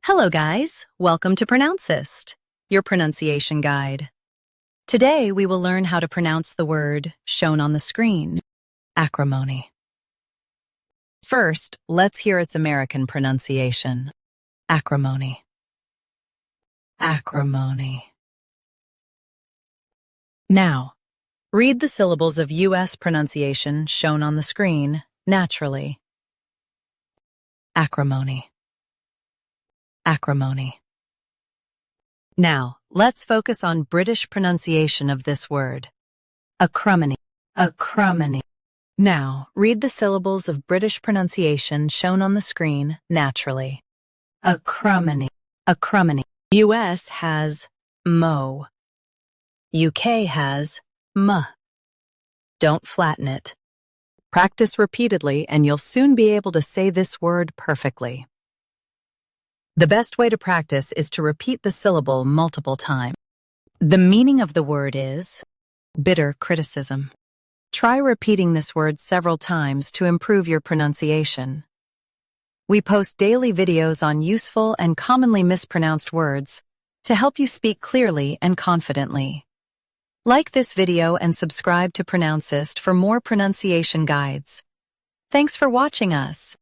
Hello guys, welcome to Pronouncist, your pronunciation guide. Today we will learn how to pronounce the word shown on the screen, acrimony. First, let's hear its American pronunciation, acrimony. Acrimony. Now, read the syllables of U.S. pronunciation shown on the screen naturally. Acrimony. Acrimony. Now, let's focus on British pronunciation of this word. Acrimony. Acrimony. Now, read the syllables of British pronunciation shown on the screen naturally. Acrimony. Acrimony. US has mo. UK has m. Don't flatten it. Practice repeatedly and you'll soon be able to say this word perfectly. The best way to practice is to repeat the syllable multiple times. The meaning of the word is bitter criticism. Try repeating this word several times to improve your pronunciation. We post daily videos on useful and commonly mispronounced words to help you speak clearly and confidently. Like this video and subscribe to Pronouncist for more pronunciation guides. Thanks for watching us.